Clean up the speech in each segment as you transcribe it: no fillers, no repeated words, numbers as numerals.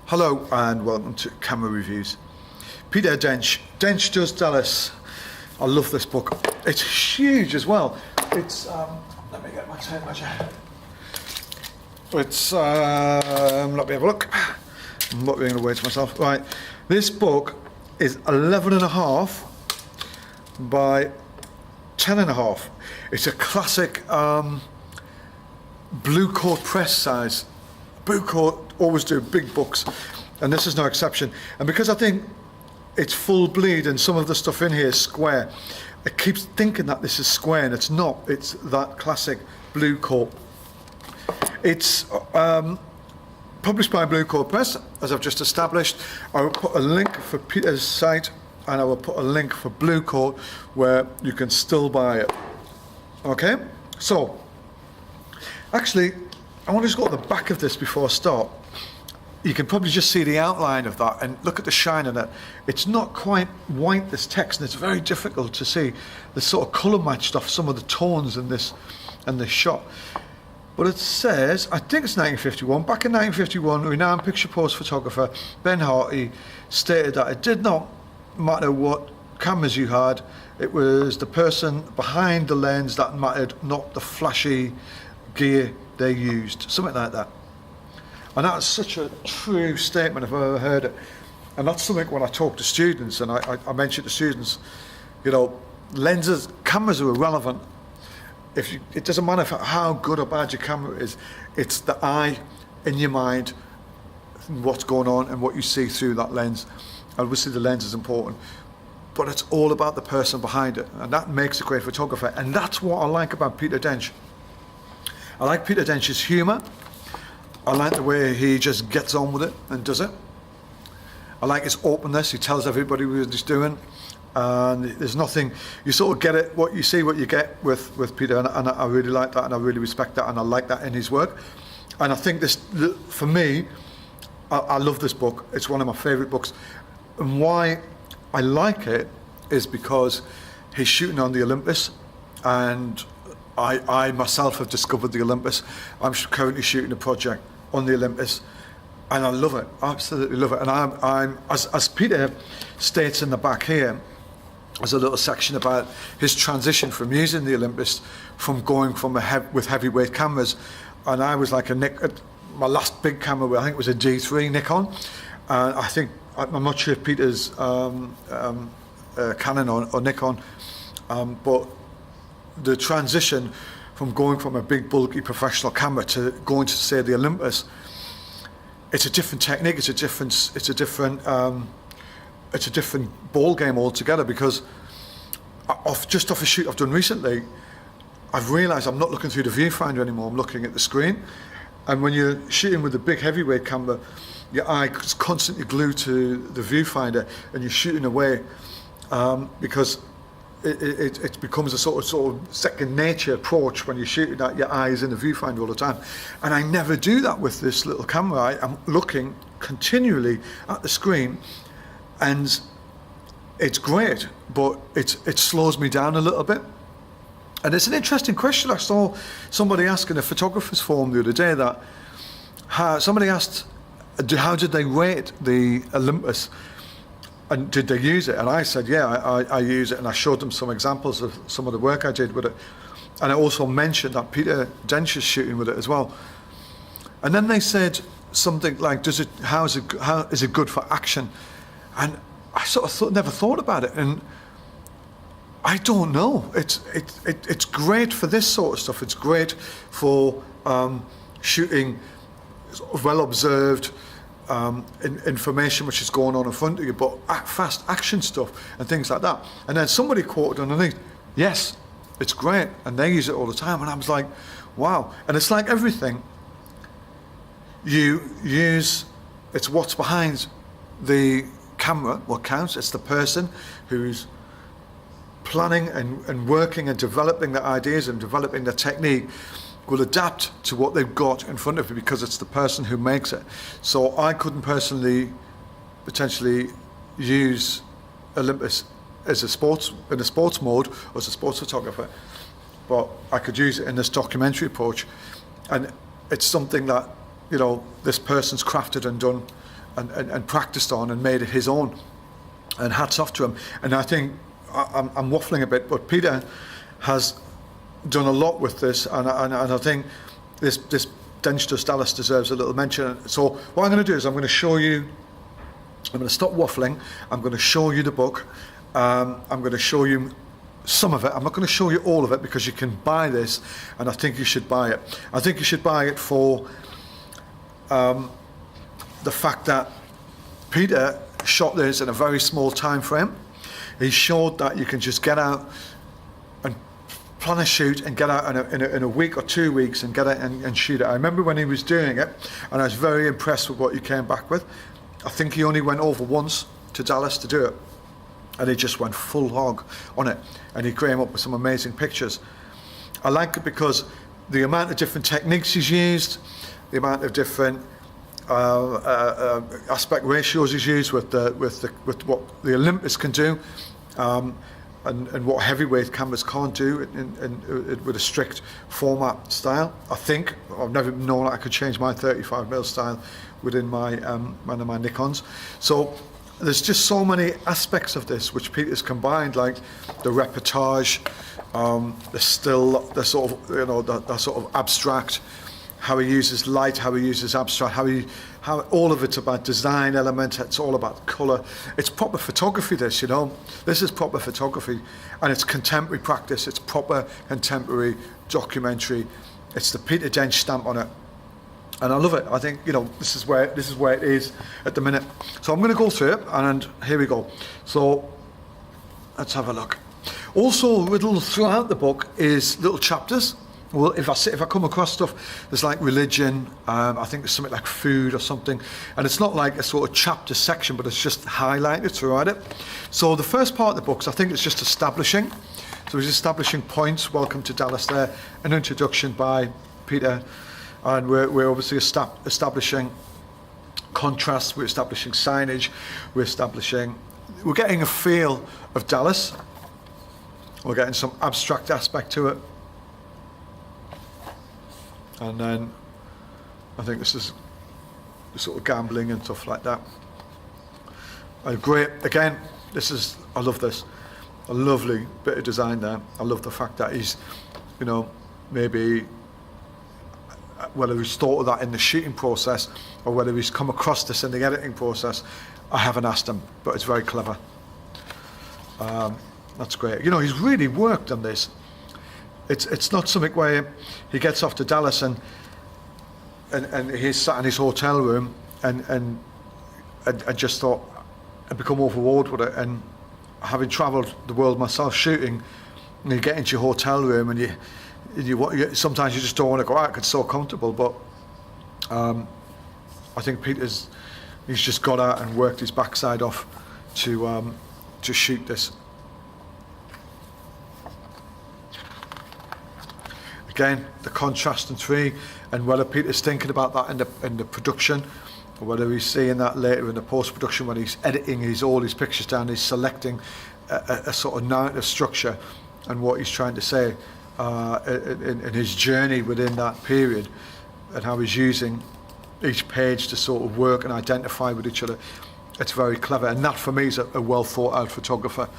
Hello and welcome to Camera Reviews. Peter Dench. Dench does tell us, I love this book. It's huge as well. It's, let me get my tape measure. It's, let me have a look. I'm not being away to myself. Right, this book is 11.5 by 10.5. It's a classic Blue Coat press size. Blue Coat always do big books, and this is no exception. And because I think it's full bleed and some of the stuff in here is square, it keeps thinking that this is square, and it's not. It's that classic Blue Coat. It's published by Blue Coat Press, as I've just established. I will put a link for Peter's site, and I will put a link for Blue Coat where you can still buy it. Okay, so actually I want to just go to the back of this before I start. You can probably just see the outline of that and look at the shine in it. It's not quite white, this text, and it's very difficult to see the sort of colour matched off some of the tones in this shot. But it says, I think it's 1951, back in 1951, renowned picture pose photographer Bert Hardy stated that it did not matter what cameras you had, it was the person behind the lens that mattered, not the flashy gear they used, something like that. And that's such a true statement if I've ever heard it. And that's something when I talk to students, and I mention to students, you know, lenses, cameras are irrelevant. It doesn't matter how good or bad your camera is, it's the eye in your mind, what's going on and what you see through that lens. Obviously the lens is important, but it's all about the person behind it, and that makes a great photographer. And that's what I like about Peter Dench. I like Peter Dench's humour. I like the way he just gets on with it and does it. I like his openness. He tells everybody what he's doing, and there's nothing, you sort of get it, what you see, what you get with Peter, and I really like that, and I really respect that, and I like that in his work. And I think this, for me, I love this book. It's one of my favourite books. And why I like it is because he's shooting on the Olympus, and I myself have discovered the Olympus. I'm currently shooting a project on the Olympus, and I love it, absolutely love it. And I'm as Peter states in the back here, there's a little section about his transition from using the Olympus, from going from with heavyweight cameras, and I was like my last big camera, I think it was a D3 Nikon, and I think, I'm not sure if Peter's Canon or Nikon, but the transition from going from a big bulky professional camera to going to, say, the Olympus, it's a different technique, it's a different ball game altogether. Because just off a shoot I've done recently, I've realised I'm not looking through the viewfinder anymore, I'm looking at the screen. And when you're shooting with a big heavyweight camera, your eye is constantly glued to the viewfinder, and you're shooting away because it becomes a sort of second nature approach when you're shooting at your eyes in the viewfinder all the time. And I never do that with this little camera. I'm looking continually at the screen, and it's great, but it slows me down a little bit. And it's an interesting question. I saw somebody ask in a photographer's forum the other day that somebody asked, how did they rate the Olympus? And did they use it? And I said, yeah, I use it, and I showed them some examples of some of the work I did with it. And I also mentioned that Peter Dench is shooting with it as well. And then they said something like, how is it good for action? And I sort of never thought about it, and I don't know. It's great for this sort of stuff. It's great for shooting well observed information which is going on in front of you, but fast action stuff and things like that. And then somebody quoted underneath, yes, it's great, and they use it all the time. And I was like, wow. And it's like everything you use, it's what's behind the camera what counts. It's the person who's planning and working and developing their ideas and developing their technique will adapt to what they've got in front of you, because it's the person who makes it. So I couldn't personally potentially use Olympus as in a sports mode or as a sports photographer, but I could use it in this documentary approach. And it's something that, you know, this person's crafted and done and practiced on and made it his own. And hats off to him. And I think I'm waffling a bit, but Peter has done a lot with this, and I think this Dench Does Dallas deserves a little mention. So what I'm going to do is I'm going to show you. I'm going to stop waffling. I'm going to show you the book. I'm going to show you some of it. I'm not going to show you all of it because you can buy this, and I think you should buy it. I think you should buy it for the fact that Peter shot this in a very small time frame. He showed that you can just get out and plan a shoot and get out in a week or 2 weeks and get out and shoot it. I remember when he was doing it, and I was very impressed with what he came back with. I think he only went over once to Dallas to do it, and he just went full hog on it, and he came up with some amazing pictures. I like it because the amount of different techniques he's used, the amount of different aspect ratios he's used with what the Olympus can do, and what heavyweight cameras can't do with a strict format style. I think I've never known I could change my 35mm style within my one of my Nikons. So there's just so many aspects of this which Peter's combined, like the reportage, the still, the sort of the sort of abstract, how he uses light, how he uses abstract, how all of it's about design element. It's all about colour. It's proper photography. This is proper photography, and it's contemporary practice. It's proper contemporary documentary. It's the Peter Dench stamp on it, and I love it. I think this is where it is at the minute. So I'm going to go through it, and here we go. So let's have a look. Also, little throughout the book is little chapters. Well, if I come across stuff, there's like religion, I think there's something like food or something, and it's not like a sort of chapter section, but it's just highlighted throughout it. So the first part of the books, I think it's just establishing. So he's establishing points. Welcome to Dallas there, an introduction by Peter, and we're obviously establishing contrast, we're establishing signage, we're getting a feel of Dallas, we're getting some abstract aspect to it. And then I think this is sort of gambling and stuff like that. Great, again, I love this. A lovely bit of design there. I love the fact that he's, maybe whether he's thought of that in the shooting process or whether he's come across this in the editing process, I haven't asked him, but it's very clever. That's great. He's really worked on this. It's not something where he gets off to Dallas and he's sat in his hotel room and just thought and become overawed with it. And having travelled the world myself shooting, and you get into your hotel room and you sometimes you just don't want to go out. It's so comfortable. But I think he's just got out and worked his backside off to shoot this. Again, the contrast and tree, and whether Peter's thinking about that in the production, or whether he's seeing that later in the post-production when he's editing all his pictures down, he's selecting a sort of narrative structure and what he's trying to say in his journey within that period, and how he's using each page to sort of work and identify with each other. It's very clever, and that for me is a well thought out photographer.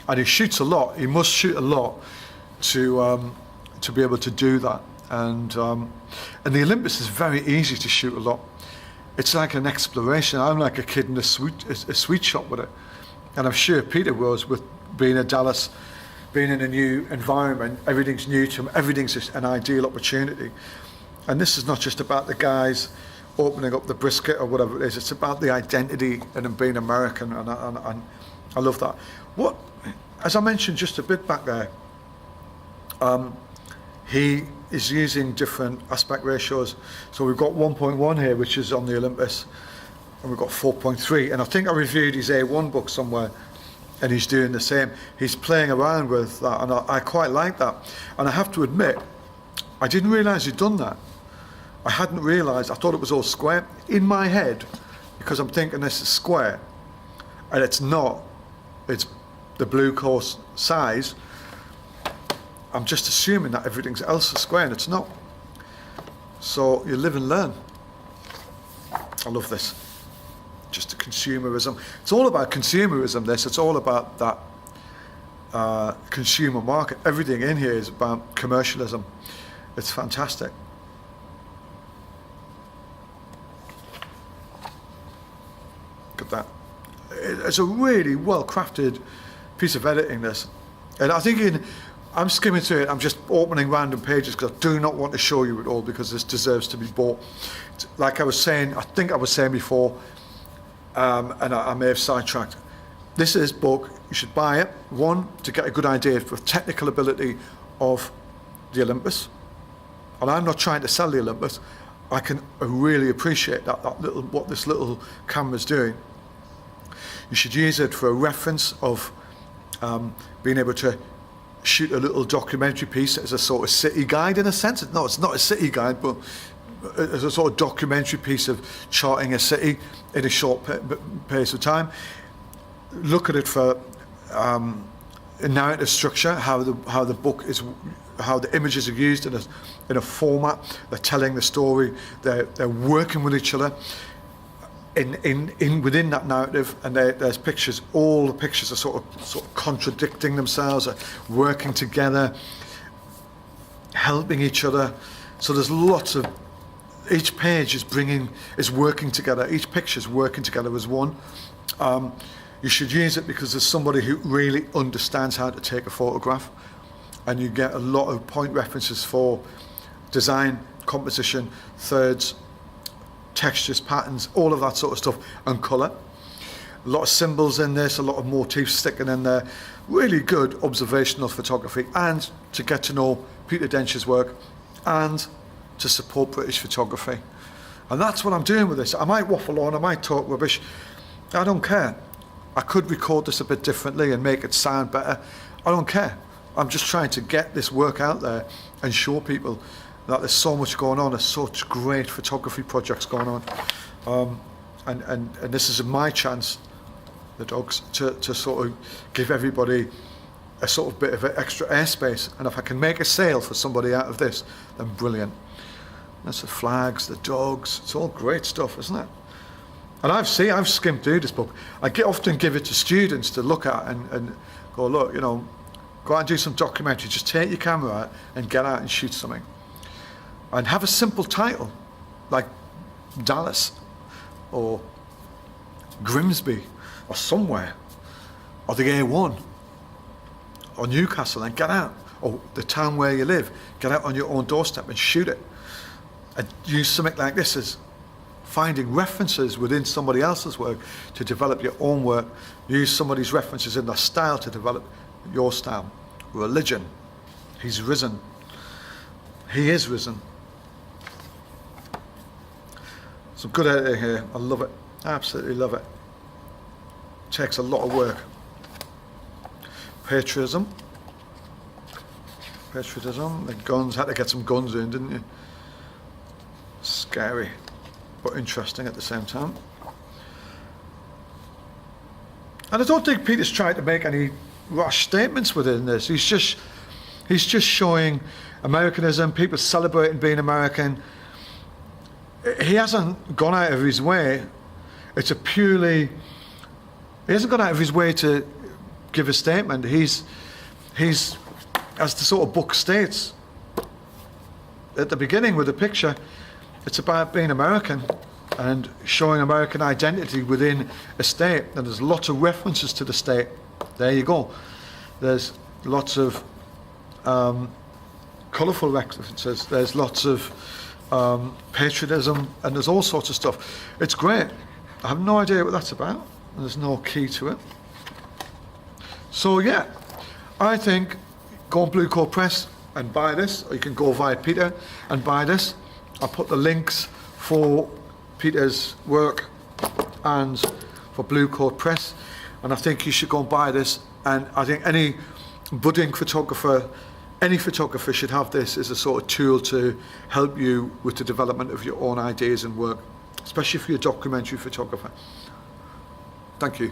And he shoots a lot. He must shoot a lot to be able to do that, and the Olympus is very easy to shoot a lot. It's like an exploration. I'm like a kid in a sweet shop with it, and I'm sure Peter was with being in Dallas, being in a new environment. Everything's new to him. Everything's just an ideal opportunity, and this is not just about the guys opening up the brisket or whatever it is. It's about the identity and him being American, and I love that. What, as I mentioned just a bit back there. He is using different aspect ratios. So we've got 1.1 here, which is on the Olympus, and we've got 4.3. And I think I reviewed his A1 book somewhere, and he's doing the same. He's playing around with that, and I quite like that. And I have to admit, I didn't realise he'd done that. I hadn't realised. I thought it was all square. In my head, because I'm thinking this is square, and it's not. It's the blue course size. I'm just assuming that everything else is square, and it's not. So you live and learn. I love this. Just the consumerism. It's all about consumerism, this. It's all about that consumer market. Everything in here is about commercialism. It's fantastic. Look at that. It's a really well-crafted piece of editing, this. And I think I'm skimming through it, I'm just opening random pages because I do not want to show you it all because this deserves to be bought. Like I was saying, I think I was saying before, and I may have sidetracked. This book, you should buy it. One, to get a good idea of the technical ability of the Olympus. And I'm not trying to sell the Olympus. I can really appreciate what this little camera's doing. You should use it for a reference of being able to shoot a little documentary piece as a sort of city guide in a sense. No, it's not a city guide, but as a sort of documentary piece of charting a city in a short pace of time. Look at it for a narrative structure, how the book is, how the images are used in a format. They're telling the story. They're working with each other within that narrative, and there's pictures. All the pictures are sort of contradicting themselves, are working together, helping each other. So there's lots of. Each page is working together. Each picture is working together as one. You should use it because there's somebody who really understands how to take a photograph, and you get a lot of point references for design, composition, thirds, textures, patterns, all of that sort of stuff, and colour. A lot of symbols in this, a lot of motifs sticking in there. Really good observational photography, and to get to know Peter Dench's work, and to support British photography. And that's what I'm doing with this. I might waffle on, I might talk rubbish. I don't care. I could record this a bit differently and make it sound better. I don't care. I'm just trying to get this work out there and show people that there's so much going on. There's such great photography projects going on. And this is my chance, the dogs, to sort of give everybody a sort of bit of extra airspace. And if I can make a sale for somebody out of this, then brilliant. That's the flags, the dogs, it's all great stuff, isn't it? And I've skimmed through this book. I often give it to students to look at and go, look, go out and do some documentary. Just take your camera out and get out and shoot something. And have a simple title, like Dallas, or Grimsby, or somewhere, or the A1, or Newcastle, and get out, or the town where you live. Get out on your own doorstep and shoot it. And use something like this as finding references within somebody else's work to develop your own work. Use somebody's references in their style to develop your style. Religion. He's risen. He is risen. Some good editing here. I love it. Absolutely love it. Takes a lot of work. Patriotism. The guns. Had to get some guns in, didn't you? Scary, but interesting at the same time. And I don't think Peter's trying to make any rash statements within this. He's just showing Americanism, people celebrating being American. He hasn't gone out of his way. He hasn't gone out of his way to give a statement. He's, as the sort of book states at the beginning with the picture, it's about being American and showing American identity within a state. And there's lots of references to the state. There you go. There's lots of colourful references. There's lots of patriotism, and there's all sorts of stuff. It's great. I have no idea what that's about. There's no key to it. So yeah, I think go on Blue Coat Press and buy this, or you can go via Peter and buy this. I'll put the links for Peter's work and for Blue Coat Press, and I think you should go and buy this. And I think any budding photographer, any photographer should have this as a sort of tool to help you with the development of your own ideas and work, especially if you're a documentary photographer. Thank you.